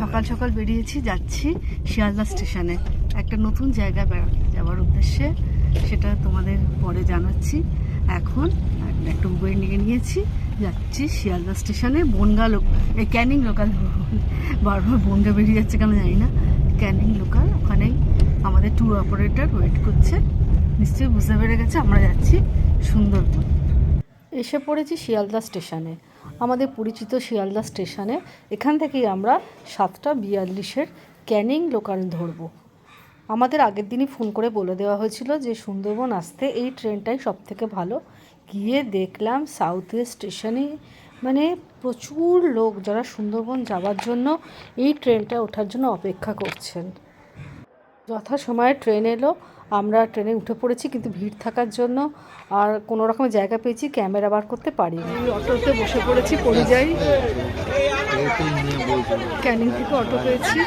সকাল সকাল বেরিয়েছি, যাচ্ছি শিয়ালদা স্টেশনে একটা নতুন জায়গা যাওয়ার উদ্দেশ্যে। সেটা তোমাদের পরে জানাচ্ছি। এখন একটা উবের নিয়ে নিয়েছি, যাচ্ছি শিয়ালদা স্টেশনে। বনগা এই ক্যানিং লোকাল, বারবার বনগা বেরিয়ে যাচ্ছে কেন জানি না। ক্যানিং লোকাল, ওখানেই আমাদের ট্যুর অপারেটর ওয়েট করছে। নিশ্চয়ই বুঝতে পেরে গেছে আমরা যাচ্ছি সুন্দরবন। এসে পড়েছি শিয়ালদা স্টেশনে, আমাদের পরিচিত শিয়ালদা স্টেশনে। এখান থেকেই আমরা 7:42 ক্যানিং লোকাল ধরবো। আমাদের আগের দিনই ফোন করে বলে দেওয়া হয়েছিল যে সুন্দরবন আসতে এই ট্রেনটাই সবথেকে ভালো। গিয়ে দেখলাম সাউথ ওয়েস্ট স্টেশনে মানে প্রচুর লোক যারা সুন্দরবন যাওয়ার জন্য এই ট্রেনটা ওঠার জন্য অপেক্ষা করছেন। যথাসময়ে ট্রেন এলো, আমরা ট্রেনে উঠে পড়েছি, কিন্তু ভিড় থাকার জন্য আর কোনো রকমের জায়গা পেয়েছি ক্যামেরা বার করতে পারিনি। অটোতে বসে পড়েছি, পরিযায়ী ক্যানিং থেকে অটো পেয়েছি।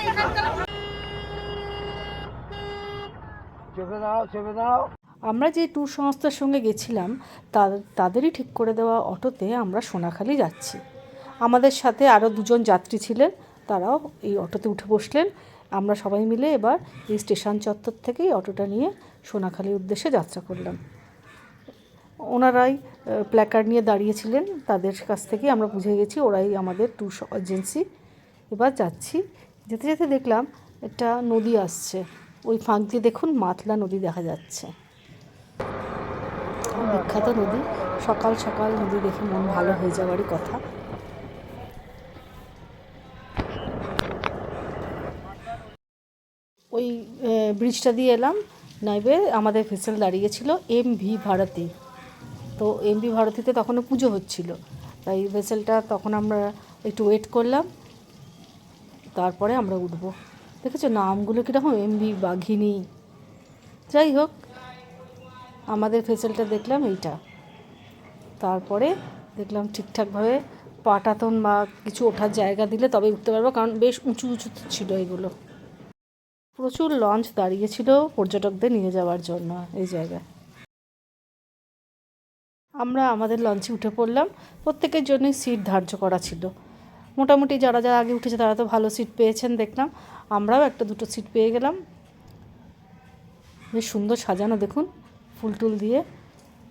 আমরা যে ট্যুর সংস্থার সঙ্গে গেছিলাম তাদেরই ঠিক করে দেওয়া অটোতে আমরা সোনাখালি যাচ্ছি। আমাদের সাথে আরও 2জন যাত্রী ছিলেন, তারাও এই অটোতে উঠে বসলেন। আমরা সবাই মিলে এবার এই স্টেশন চত্বর থেকেই অটোটা নিয়ে সোনাখালির উদ্দেশ্যে যাত্রা করলাম। ওনারাই প্ল্যাকার্ড নিয়ে দাঁড়িয়েছিলেন, তাদের কাছ থেকে আমরা বুঝে গেছি ওরাই আমাদের ট্যুর এজেন্সি। এবার যাচ্ছি, যেতে যেতে দেখলাম একটা নদী আসছে, ওই ফাঁক দিয়ে দেখুন মাতলা নদী দেখা যাচ্ছে, বিখ্যাত নদী। সকাল সকাল নদী দেখে মন ভালো হয়ে যাওয়ারই কথা। ওই ব্রিজটা দিয়ে এলাম, নাইবে আমাদের ভেসেল দাঁড়িয়েছিল এমভি ভারতী। তো এমভি ভারতীতে তখনও পুজো হচ্ছিল, তাই ভেসেলটা তখন আমরা একটু ওয়েট করলাম, তারপরে আমরা উঠবো। দেখেছো নামগুলো কীরকম, এমভি, বাঘিনী। যাই হোক, আমাদের ভেসেলটা দেখলাম এইটা। তারপরে দেখলাম ঠিকঠাকভাবে পাটাতন বা কিছু ওঠার জায়গা দিলে তবে উঠতে পারবো, কারণ বেশ উঁচু উঁচু ছিল এগুলো। প্রচুর লঞ্চ দাঁড়িয়েছিল পর্যটকদের নিয়ে যাওয়ার জন্য এই জায়গায়। আমরা আমাদের লঞ্চে উঠে পড়লাম। প্রত্যেকের জন্যই সিট ধার্য করা ছিল। মোটামুটি যারা যারা আগে উঠেছে তারা তো ভালো সিট পেয়েছেন দেখলাম। আমরাও 1-2 সিট পেয়ে গেলাম। বেশ সুন্দর সাজানো, দেখুন ফুল টুল দিয়ে।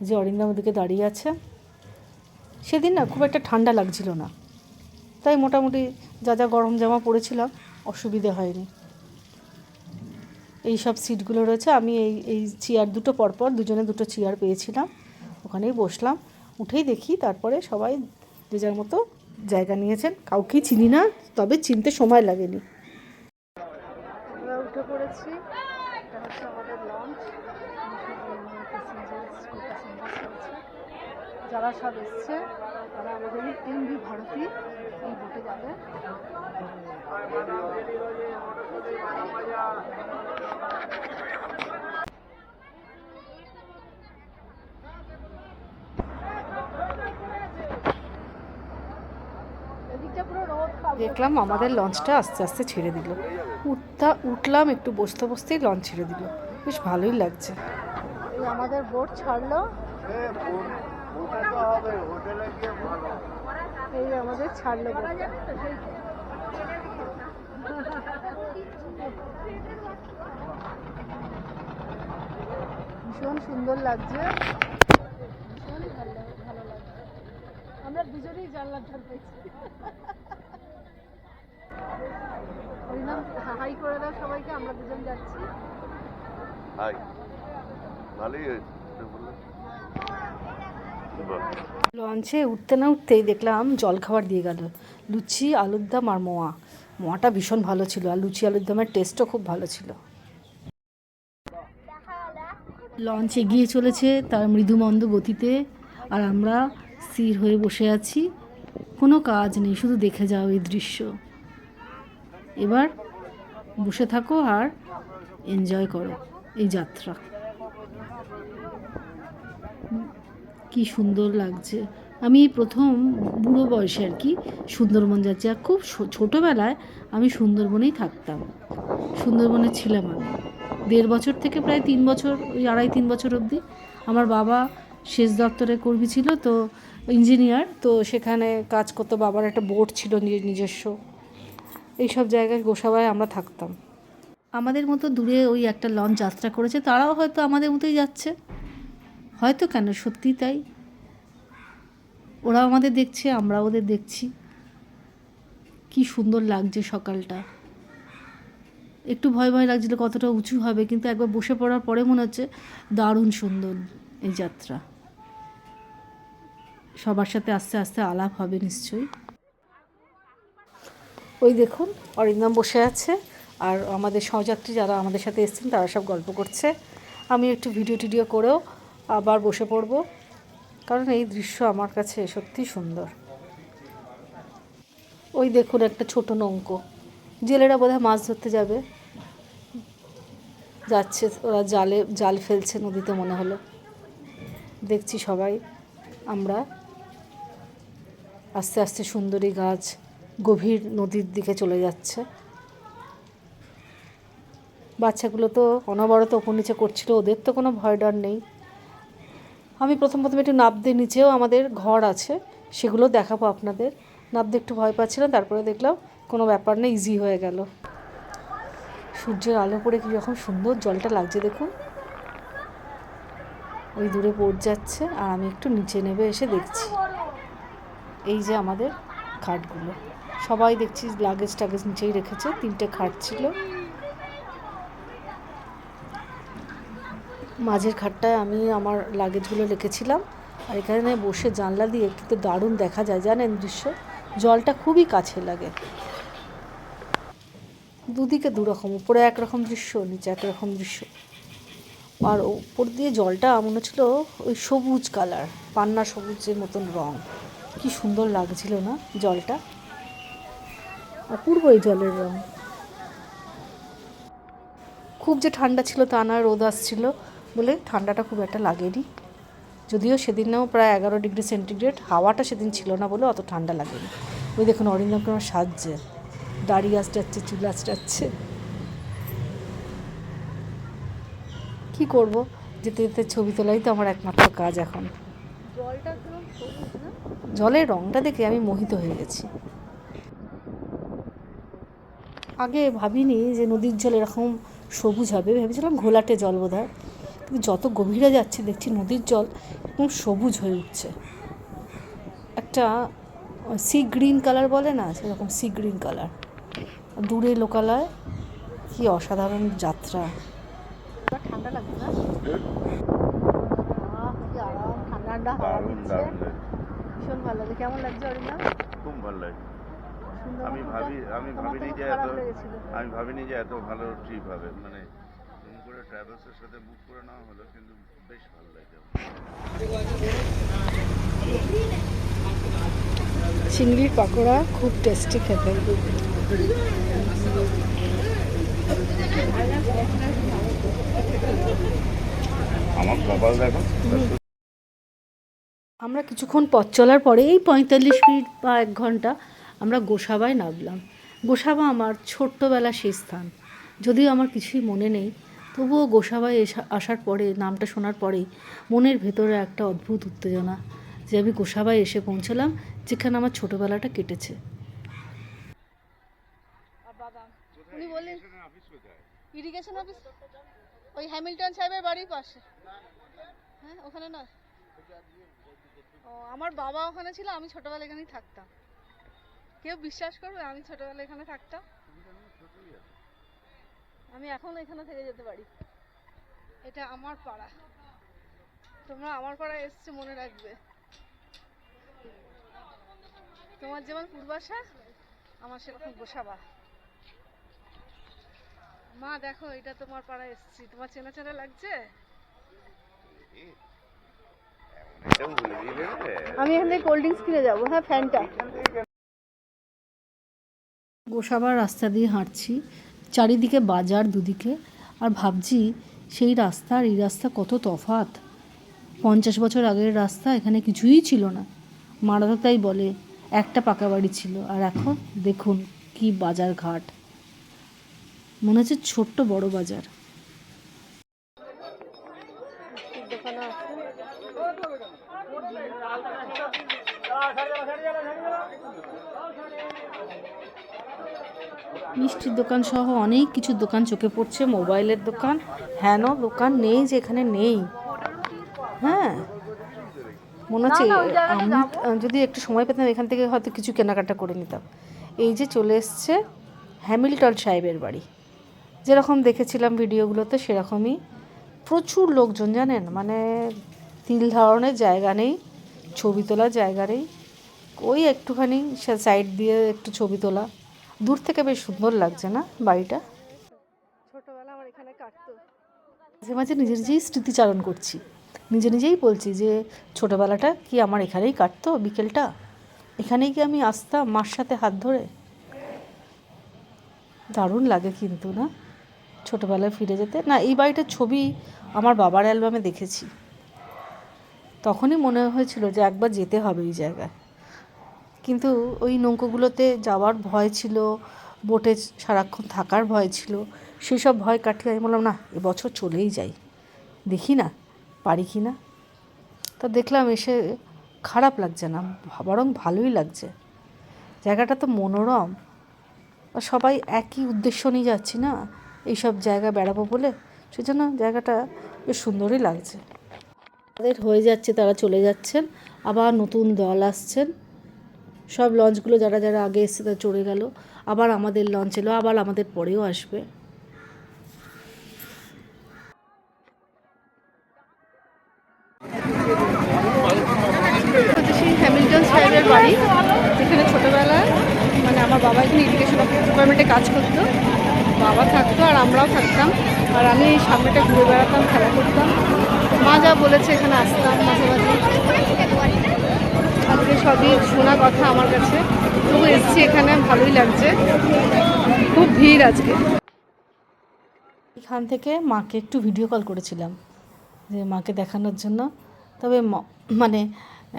যে অরিন্দম ওদিকে দাঁড়িয়ে আছে। সেদিন না খুব একটা ঠান্ডা লাগছিল না, তাই মোটামুটি যা যা গরম জামা পরেছিলাম অসুবিধে হয়নি। এই সব সিটগুলো রয়েছে। আমি এই চেয়ার দুটো পরপর 2জনে 2টো চেয়ার পেয়েছিলাম, ওখানেই বসলাম। উঠেই দেখি তারপরে সবাই যে যার মতো জায়গা নিয়েছেন। কাউকেই চিনি না, তবে চিনতে সময় লাগেনি। আমরা উঠে পড়েছি, এটা হচ্ছে আমাদের লঞ্চ। যারা সব এসছে তারা আমাদের এমভি ভারতী এই বোটে যাবে। দেখলাম আমাদের লঞ্চটা আস্তে আস্তে ছেড়ে দিল। উঠলাম, একটু বসতে বসতেই লঞ্চ ছেড়ে দিল, বেশ ভালোই লাগছে। এই আমাদের বোট ছাড়লো, এই আমাদের ছাড়লো। ভীষণ সুন্দর লাগছে, ভীষণই ভালো লাগছে। আমরা 2জনেই জানলার ধার পেয়েছি। হাই করে দাও সবাইকে, আমরা 2জন যাচ্ছি। হাই, ভালোই হয়েছে। লঞ্চে উঠতে না উঠতেই দেখলাম জলখাবার দিয়ে গেল, লুচি, আলুর দম আর মোয়াটা ভীষণ ভালো ছিল, আর লুচি আলুর দমের টেস্টও খুব ভালো ছিল। লঞ্চ এগিয়ে চলেছে তার মৃদুমন্দ গতিতে, আর আমরা স্থির হয়ে বসে আছি। কোনো কাজ নেই, শুধু দেখে যাও এই দৃশ্য। এবার বসে থাকো আর এনজয় করো এই যাত্রা। কি সুন্দর লাগছে। আমি প্রথম বুড়ো বয়সে আর কি সুন্দরবন যাচ্ছি। আর খুব ছোটোবেলায় আমি সুন্দরবনেই থাকতাম, সুন্দরবনে ছিলাম আমি 1.5 বছর থেকে প্রায় 3 বছর, ওই 2.5-3 বছর অবধি। আমার বাবা সেচ দপ্তরে কর্মী ছিল, তো ইঞ্জিনিয়ার, তো সেখানে কাজ করতো। বাবার একটা বোট ছিল নিজস্ব, এইসব জায়গায় গোসাবায় আমরা থাকতাম। আমাদের মতো দূরে ওই একটা লঞ্চ যাত্রা করেছে, তারাও হয়তো আমাদের মতোই যাচ্ছে, হয়তো কেন, সত্যি তাই। ওরা আমাদের দেখছে, আমরা ওদের দেখছি। কি সুন্দর লাগছে সকালটা। একটু ভয় ভয় লাগছিল কতটা উঁচু হবে, কিন্তু একবার বসে পড়ার পরে মনে হচ্ছে দারুণ সুন্দর এই যাত্রা। সবার সাথে আস্তে আস্তে আলাপ হবে নিশ্চয়ই। ওই দেখুন অরিন্দম বসে আছে, আর আমাদের সহযাত্রী যারা আমাদের সাথে এসেছেন তারা সব গল্প করছে। আমি একটু ভিডিও টিডিও করেও আবার বসে পড়ব, কারণ এই দৃশ্য আমার কাছে সত্যি সুন্দর। ওই দেখুন একটা ছোট নৌকো, জেলেরা বোধহয় মাছ ধরতে যাবে, যাচ্ছে ওরা, জাল ফেলছে নদীতে মনে হলো। দেখছি সবাই আমরা আস্তে আস্তে সুন্দরী গাছ গভীর নদীর দিকে চলে যাচ্ছে। বাচ্চাগুলো তো অনবরত ওপর নিচে করছিল, ওদের তো কোনো ভয় ডর নেই। আমি প্রথম একটু নাবতে, নিচেও আমাদের ঘর আছে, সেগুলো দেখাবো আপনাদের। নাবতে একটু ভয় পাচ্ছিলাম, তারপরে দেখলাম কোনো ব্যাপার নেই, ইজি হয়ে গেল। সূর্যের আলো পড়ে কি রকম সুন্দর জলটা লাগছে দেখুন। ওই দূরে বোট যাচ্ছে, আর আমি একটু নিচে নেমে এসে দেখছি। এই যে আমাদের খাটগুলো, সবাই দেখছি লাগেজ টাগেজ নিচেই রেখেছে। 3টে খাট ছিল, মাঝের খাটটায় আমি আমার লাগেজগুলো রেখেছিলাম। আর এখানে বসে জানলা দিয়ে কিন্তু দারুণ দেখা যায় জানেন দৃশ্য। জলটা খুবই কাছে লাগে, দুদিকে দুরকম, উপরে একরকম দৃশ্য, নিচে একরকম দৃশ্য। আর উপর দিয়ে জলটা মনে হচ্ছিল ওই সবুজ কালার, পান্না সবুজের মতন রং। কি সুন্দর লাগছিল না জলটা, অপূর্ব এই জলের রং। খুব যে ঠান্ডা ছিল তা না, রোদ আসছিল বলে ঠান্ডাটা খুব একটা লাগেনি। যদিও সেদিনেও প্রায় 11 ডিগ্রি সেন্টিগ্রেড, হাওয়াটা সেদিন ছিল না বলে অত ঠান্ডা লাগেনি। ওই দেখুন অরিন্দমকে আমার সাজছে, দাড়ি আঁচড়াচ্ছে, চুল আঁচড়াচ্ছে। কী করবো, যেতে যেতে ছবি তোলাই তো আমার একমাত্র কাজ এখন। জলটা একদম সবুজ না, জলের রংটা দেখে আমি মোহিত হয়ে গেছি। আগে ভাবিনি যে নদীর জল এরকম সবুজ হবে, ভেবেছিলাম ঘোলাটে জল বোধহয়, কিন্তু যত গভীরে যাচ্ছি দেখছি নদীর জল একদম সবুজ হয়ে উঠছে। একটা সি গ্রিন কালার বলে না, সেরকম সি গ্রিন কালার। দূরে লোকালয়, কি অসাধারণ যাত্রা। ঠান্ডা লাগছে না, কি আরাম, ঠান্ডা ঠান্ডা হাওয়া দিচ্ছে, ভীষণ ভালো লাগে। কেমন লাগছে অরিন্দম? খুব ভালো লাগে। আমি ভাবিনি যে এত ভালো ট্রিপ হবে, মানে ফোন করে ট্রাভেলসের সাথে বুক করে নেওয়া হলো, কিন্তু বেশ ভালো লাগে। চিংড়ির পাকোড়া খুব টেস্টি খেতে। আমার কপাল দেখো। আমরা কিছুক্ষণ পথ চলার পরে এই 45 মিনিট বা 1 ঘন্টা আমরা গোসাবায় নামলাম। গোসাবা আমার ছোট্টবেলা সেই স্থান, যদিও আমার কিছুই মনে নেই, তবুও গোসাবায় আসার পরে, নামটা শোনার পরেই মনের ভেতরে একটা অদ্ভুত উত্তেজনা যে আমি গোসাবায় এসে পৌঁছলাম, যেখানে আমার ছোটোবেলাটা কেটেছে। উনি বললেন ইরিগেশন অফিস ওই হ্যামিল্টন সাহেবের বাড়ির পাশে। হ্যাঁ ওখানে না, ও আমার বাবা ওখানে ছিল, আমি ছোটবেলা এখানেই থাকতাম। কেউ বিশ্বাস করবে আমি ছোটবেলা এখানে থাকতাম? আমি এখন এখানে থেকে যেতে পারি। এটা আমার পাড়া, তোমরা আমার পাড়ায় এসছো মনে রাখবে। তোমার যেমন পূর্বাশা, আমার সেরকম গোসাবা। মা দেখো, এটা তোমার পাড়ায় এসেছি, তোমার চেনা চেনা লাগছে? আমি এখানে কোল্ড ড্রিঙ্কস কিনে যাবো। হ্যাঁ, ফ্যানটা। গোসাবার রাস্তা দিয়ে হাঁটছি, চারিদিকে বাজার দুদিকে, আর ভাবছি সেই রাস্তা আর এই রাস্তা কত তফাৎ। 50 বছর আগের রাস্তা, এখানে কিছুই ছিল না, মারা তো তাই বলে একটা পাকা বাড়ি ছিল, আর এখন দেখুন কি বাজার ঘাট, মনে হচ্ছে ছোট্ট বড় বাজার। মিষ্টির দোকান সহ অনেক কিছু দোকান চোখে পড়ছে, মোবাইলের দোকান, হেন দোকান নেই যে এখানে নেই। হ্যাঁ, মনে হচ্ছে আমি যদি একটু সময় পেতাম এখান থেকে হয়তো কিছু কেনাকাটা করে নিতাম। এই যে চলে এসছে হ্যামিল্টন সাহেবের বাড়ি, যেরকম দেখেছিলাম ভিডিওগুলোতে সেরকমই। প্রচুর লোকজন জানেন, মানে তিল ধারণের জায়গা নেই, ছবি তোলার জায়গা নেই। ওই একটুখানি সাইড দিয়ে একটু ছবি তোলা, দূর থেকে বেশ সুন্দর লাগছে না বাড়িটা। ছোটবেলা আমার এখানে কাটতো, মাঝে মাঝে নিজে নিজেই স্মৃতিচারণ করছি, নিজে নিজেই বলছি যে ছোটোবেলাটা কি আমার এখানেই কাটতো, বিকেলটা এখানেই কি আমি আসতাম মার সাথে হাত ধরে। দারুণ লাগে কিন্তু না ছোটোবেলায় ফিরে যেতে। না, এই বাড়িটার ছবি আমার বাবার অ্যালবামে দেখেছি, তখনই মনে হয়েছিল যে একবার যেতে হবে এই জায়গায়। কিন্তু ওই নৌকোগুলোতে যাওয়ার ভয় ছিল, বোটে সারাক্ষণ থাকার ভয় ছিল, সেই সব ভয় কাটিয়ে আমি বললাম না, এবছর চলেই যাই, দেখি না পারি কি না। তো দেখলাম এসে খারাপ লাগছে না, বরং ভালোই লাগছে। জায়গাটা তো মনোরম, আর সবাই একই উদ্দেশ্য নিয়ে যাচ্ছি না এইসব জায়গা বেড়াবো বলে, সেজন্য জায়গাটা বেশ সুন্দরই লাগছে। তাদের হয়ে যাচ্ছে, তারা চলে যাচ্ছেন, আবার নতুন দল আসছেন। সব লঞ্চগুলো যারা যারা আগে এসছে তারা চলে গেল, আবার আমাদের লঞ্চ এলো, আবার আমাদের পরেও আসবে। সেই হ্যামিল্টন সাহেবের বাড়ি, যেখানে ছোটোবেলায় মানে আমার বাবা এখানে ইরিগেশন ডিপার্টমেন্টে কাজ করতো, বাবা থাকতো আর আমরাও থাকতাম, আর আমি এই সামনেটা ঘুরে বেড়াতাম, খেলা করতাম। মা যা বলেছে এখানে আসতাম মাঝে মাঝে। আজকে সবই শোনা কথা আমার কাছে, তবু এসছি এখানে, ভালোই লাগছে। খুব ভিড় আজকে। এখান থেকে মাকে একটু ভিডিও কল করেছিলাম যে মাকে দেখানোর জন্য, তবে মানে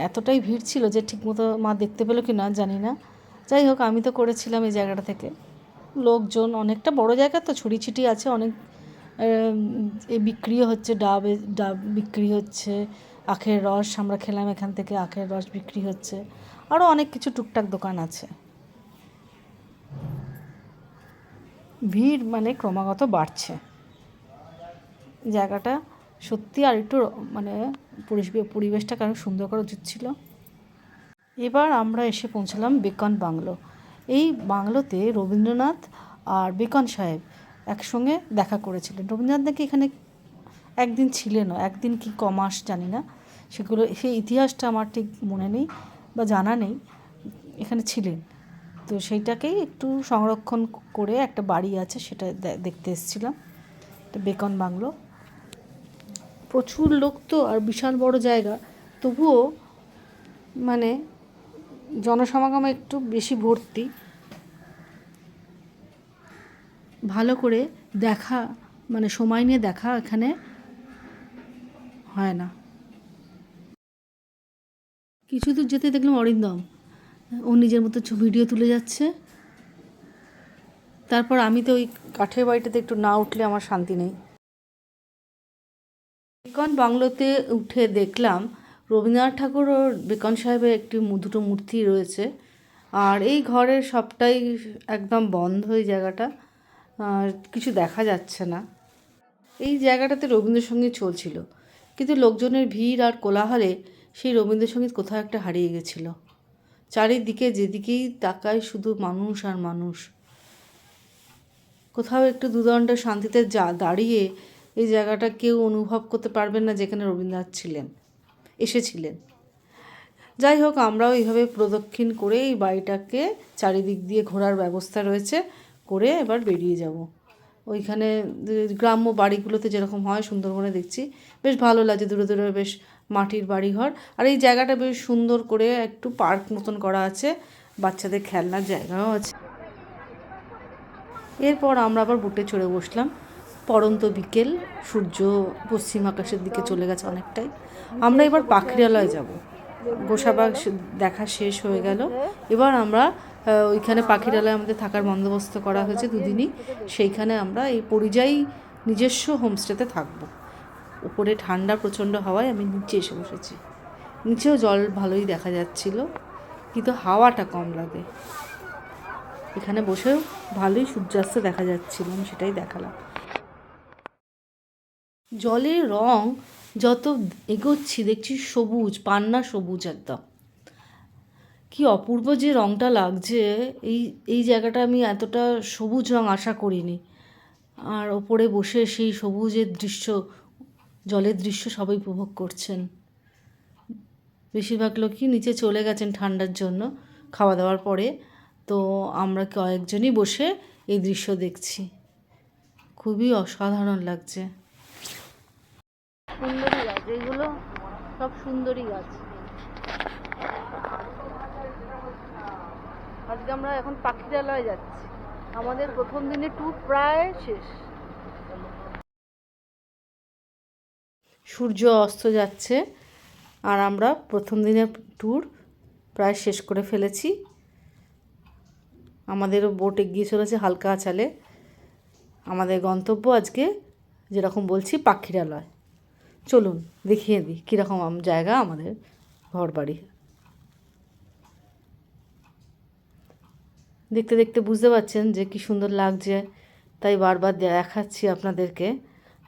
এতটাই ভিড় ছিল যে ঠিকমতো মা দেখতে পেলো কি না জানি না। যাই হোক, আমি তো করেছিলাম এই জায়গাটা থেকে। লোকজন অনেকটা বড় জায়গা তো, ছড়ি ছিটি আছে, অনেক বিক্রিও হচ্ছে, ডাব বিক্রি হচ্ছে, আখের রস আমরা খেলাম এখান থেকে, আখের রস বিক্রি হচ্ছে, আরও অনেক কিছু টুকটাক দোকান আছে। ভিড় মানে ক্রমাগত বাড়ছে। জায়গাটা সত্যি আর একটু মানে পরিবেশটা কারণ সুন্দর করা উচিত ছিল। এবার আমরা এসে পৌঁছলাম বেকন বাংলো। এই বাংলোতে রবীন্দ্রনাথ আর বেকন সাহেব একসঙ্গে দেখা করেছিলেন। রবীন্দ্রনাথ নাকি এখানে একদিন ছিলেনও, একদিন কি কমাস জানি না, সেগুলো সেই ইতিহাসটা আমার ঠিক মনে নেই বা জানা নেই, এখানে ছিলেন। তো সেইটাকেই একটু সংরক্ষণ করে একটা বাড়ি আছে, সেটা দেখতে এসেছিলাম। এটা বেকন বাংলো। প্রচুর লোক তো, আর বিশাল বড় জায়গা, তবুও মানে জনসমাগম একটু বেশি ভর্তি। ভালো করে দেখা মানে সময় নিয়ে দেখা এখানে হয় না। কিছু দূর যেতে দেখলাম অরিন্দম, ও নিজের মতো ভিডিও তুলে যাচ্ছে। তারপর আমি তো ওই কাঠের বাড়িটাতে একটু না উঠলে আমার শান্তি নেই। বেকন বাংলোতে উঠে দেখলাম রবীন্দ্রনাথ ঠাকুর ও বেকন সাহেবের একটি দুটো মূর্তি রয়েছে, আর এই ঘরের সবটাই একদম বন্ধ, এই জায়গাটা কিছু দেখা যাচ্ছে না। এই জায়গাটাতে রবীন্দ্রসঙ্গীত চলছিল, কিন্তু লোকজনের ভিড় আর কোলাহলে সেই রবীন্দ্রসঙ্গীত কোথাও একটা হারিয়ে গেছিল। চারিদিকে যেদিকেই তাকায় শুধু মানুষ আর মানুষ। কোথাও একটু দুদণ্ড শান্তিতে দাঁড়িয়ে এই জায়গাটা কেউ অনুভব করতে পারবেন না যেখানে রবীন্দ্রনাথ এসেছিলেন। যাই হোক, আমরাও এইভাবে প্রদক্ষিণ করে এই বাড়িটাকে চারিদিক দিয়ে ঘোরার ব্যবস্থা রয়েছে, করে এবার বেরিয়ে যাব। ওইখানে গ্রাম্য বাড়িগুলোতে যেরকম হয় সুন্দরবনে দেখছি, বেশ ভালো লাগছে, দূরে দূরে বেশ মাটির বাড়িঘর, আর এই জায়গাটা বেশ সুন্দর করে একটু পার্ক মতন করা আছে, বাচ্চাদের খেলনার জায়গাও আছে। এরপর আমরা আবার বোটে চড়ে বসলাম। পড়ন্ত বিকেল, সূর্য পশ্চিম আকাশের দিকে চলে গেছে অনেকটাই। আমরা এবার পাখিরালয় যাব। গোসাবাগ দেখা শেষ হয়ে গেল, এবার আমরা ওইখানে পাখিরালয় আমাদের থাকার বন্দোবস্ত করা হয়েছে দুদিনই, সেইখানে আমরা এই পরিযায়ী নিজস্ব হোমস্টেতে থাকবো। উপরে ঠান্ডা প্রচণ্ড হাওয়ায় আমি নিচে এসে বসেছি। নিচেও জল ভালোই দেখা যাচ্ছিল, কিন্তু হাওয়াটা কম লাগে। এখানে বসেও ভালোই সূর্যাস্ত দেখা যাচ্ছিল, আমি সেটাই দেখালাম। জলের রং যত এগোচ্ছি দেখছি সবুজ, পান্না সবুজ একদম। কি অপূর্ব যে রংটা লাগছে, এই জায়গাটা আমি এতটা সবুজ রং আশা করিনি। আর ওপরে বসে সেই সবুজের দৃশ্য, জলের দৃশ্য সবাই উপভোগ করছেন। বেশিরভাগ লোকই নিচে চলে গেছেন ঠান্ডার জন্য খাওয়া দাওয়ার পরে, তো আমরা কয়েকজনই বসে এই দৃশ্য দেখছি। খুবই অসাধারণ লাগছে। সুন্দরী গাছ, এইগুলো সব সুন্দরী গাছ। আজকে আমরা এখন পাখিরালয় যাচ্ছি। আমাদের প্রথম দিনের ট্যুর প্রায় শেষ। সূর্য অস্ত যাচ্ছে আর আমরা প্রথম দিনের ট্যুর প্রায় শেষ করে ফেলেছি। আমাদেরও বোট এগিয়ে চলেছে হালকা আঁচালে। আমাদের গন্তব্য আজকে যেরকম বলছি পাখিরালয়। চলুন দেখিয়ে দিই কীরকম জায়গা আমাদের ঘর বাড়ি। দেখতে দেখতে বুঝতে পারছেন যে কি সুন্দর লাগছে, তাই বারবার দেখাচ্ছি আপনাদেরকে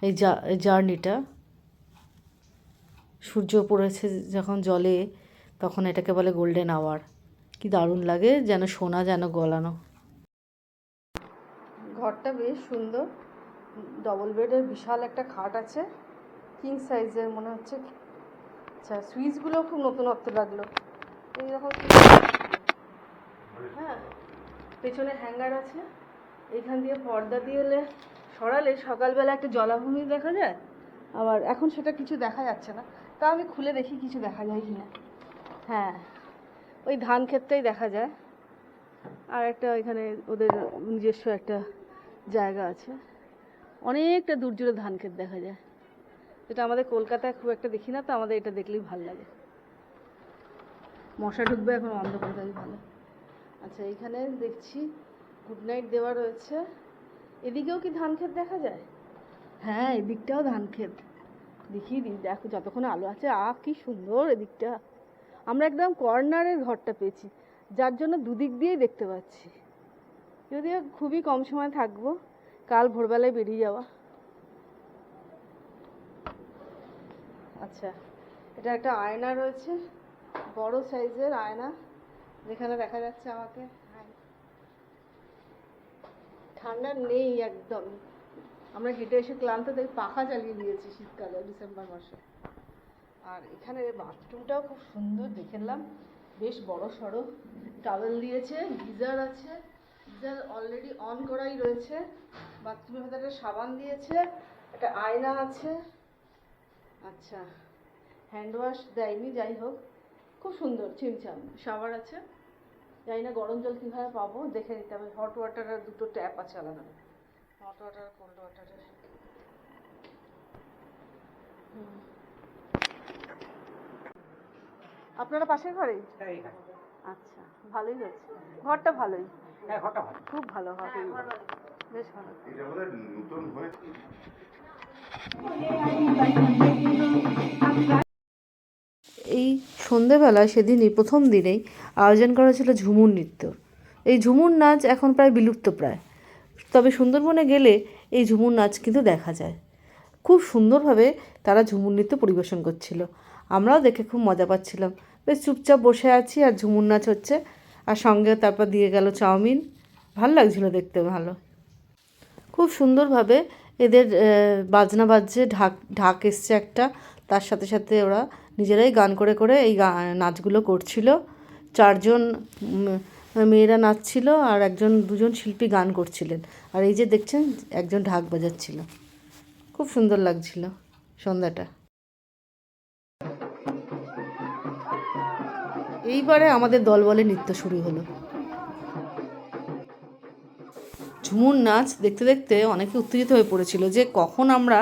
এই জার্নিটা। সূর্য পড়েছে যখন জলে, তখন এটাকে বলে গোল্ডেন আওয়ার। কি দারুণ লাগে, যেন সোনা যেন গলানো। ঘরটা বেশ সুন্দর, ডবল বেডের বিশাল একটা খাট আছে, কিং সাইজের মনে হচ্ছে। আচ্ছা, সুইচগুলো খুব নতুনত্ব লাগলো, এইরকম। হ্যাঁ, পেছনে হ্যাঙ্গার আছে, এইখান দিয়ে পর্দা দিয়ে সরালে সকালবেলা একটা জলাভূমি দেখা যায়। আবার এখন সেটা কিছু দেখা যাচ্ছে না, তা আমি খুলে দেখি কিছু দেখা যায় কি না। হ্যাঁ, ওই ধান ক্ষেতটাই দেখা যায়, আর একটা ওইখানে ওদের নিজস্ব একটা জায়গা আছে, অনেকটা দূর জুড়ে ধান ক্ষেত দেখা যায়, যেটা আমাদের কলকাতায় খুব একটা দেখি না, তো আমাদের এটা দেখলেই ভালো লাগে। মশা ঢুকবে, এখন বন্ধ করে দেওয়াই ভালো। আচ্ছা, এইখানে দেখছি গুড নাইট দেওয়া রয়েছে। এদিকেও কি ধান ক্ষেত দেখা যায়? হ্যাঁ, এদিকটাও ধান ক্ষেত। দেখিয়ে দিই, দেখো যতক্ষণ আলো আছে। কি সুন্দর এদিকটা। আমরা একদম কর্নারের ঘরটা পেয়েছি, যার জন্য দুদিক দিয়েই দেখতে পাচ্ছি। যদিও খুবই কম সময় থাকবো, কাল ভোরবেলায় বেরিয়ে যাওয়া। আচ্ছা, এটা একটা আয়না রয়েছে, বড় সাইজের আয়না, যেখানে দেখা যাচ্ছে আমাকে। ঠান্ডা নেই একদম। আমরা হেঁটে এসে ক্লান্ত, তাই পাখা চালিয়ে দিয়েছি শীতকালে, ডিসেম্বর মাসে। আর এখানে বাথরুমটাও খুব সুন্দর দেখলাম, বেশ বড় সড়ো। টাওয়েল দিয়েছে, গিজার আছে, গিজার অলরেডি অন করাই রয়েছে। বাথরুমের ভেতরে একটা সাবান দিয়েছে, একটা আয়না আছে। আচ্ছা, হ্যান্ড ওয়াশ দেয়নি, যাই হোক খুব সুন্দর চিমচাম। শাওয়ার আছে, জানি না গরম জল কীভাবে পাবো, দেখে নিতে হবে। হট ওয়াটারের দুটো ট্যাপ আছে আলাদা, হট ওয়াটার, কোল্ড ওয়াটারের। আপনারা পাশের ঘরেই? আচ্ছা, ভালোই হচ্ছে, ঘরটা ভালোই। হ্যাঁ, ঘরটা ভালো, খুব ভালো ঘর, বেশ ভালো। এই সন্ধেবেলায় সেদিনই প্রথম দিনেই আয়োজন করা ছিল ঝুমুর নৃত্য। এই ঝুমুর নাচ এখন প্রায় বিলুপ্ত প্রায়, তবে সুন্দরবনে গেলে এই ঝুমুর নাচ কিন্তু দেখা যায়। খুব সুন্দরভাবে তারা ঝুমুর নৃত্য পরিবেশন করছিল, আমরাও দেখে খুব মজা পাচ্ছিলাম। বেশ চুপচাপ বসে আছি আর ঝুমুর নাচ হচ্ছে, আর সঙ্গে তারপর দিয়ে গেল চাউমিন। ভালো লাগছিল দেখতে, ভালো। খুব সুন্দরভাবে এদের বাজনা বাজছে, ঢাক এসছে একটা, তার সাথে সাথে ওরা নিজেরাই গান করে করে এই নাচগুলো করছিল। 4 জন মেয়েরা নাচছিল আর দুজন শিল্পী গান করছিলেন, আর এই যে দেখছেন একজন ঢাক বাজাচ্ছিল। খুব সুন্দর লাগছিল সন্ধ্যাটা। এইবারে আমাদের দলবলে নৃত্য শুরু হলো। ঝুমুর নাচ দেখতে দেখতে অনেকে উত্তেজিত হয়ে পড়েছিল যে কখন আমরা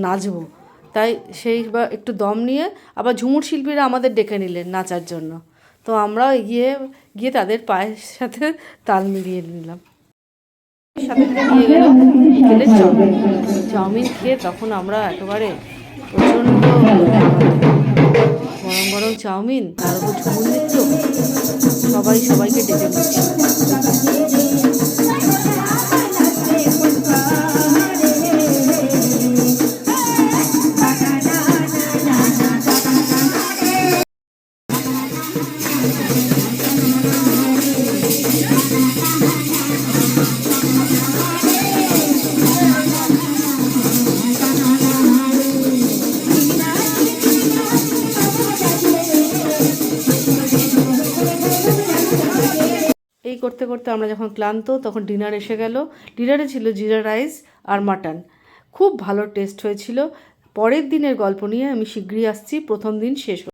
নাচবো, তাই একটু দম নিয়ে আবার ঝুমুর শিল্পীরা আমাদের ডেকে নিলেন নাচার জন্য। তো আমরাও এগিয়ে গিয়ে তাদের পায়ের সাথে তাল মিলিয়ে নিলাম। সাথে নিয়ে গেল বিকেলের চাউমিন খেয়ে তখন আমরা একেবারে প্রচণ্ড গরম গরম চাউমিন, তার উপর ঝুমুর নৃত্য, সবাইকে ডেকে নিচ্ছি। এই করতে করতে আমরা যখন ক্লান্ত তখন ডিনার এসে গেল। ডিনারে ছিল জিরা রাইস আর মাটন, খুব ভালো টেস্ট হয়েছিল। পরের দিনের গল্প নিয়ে আমি শীঘ্রই আসছি, প্রথম দিন শেষ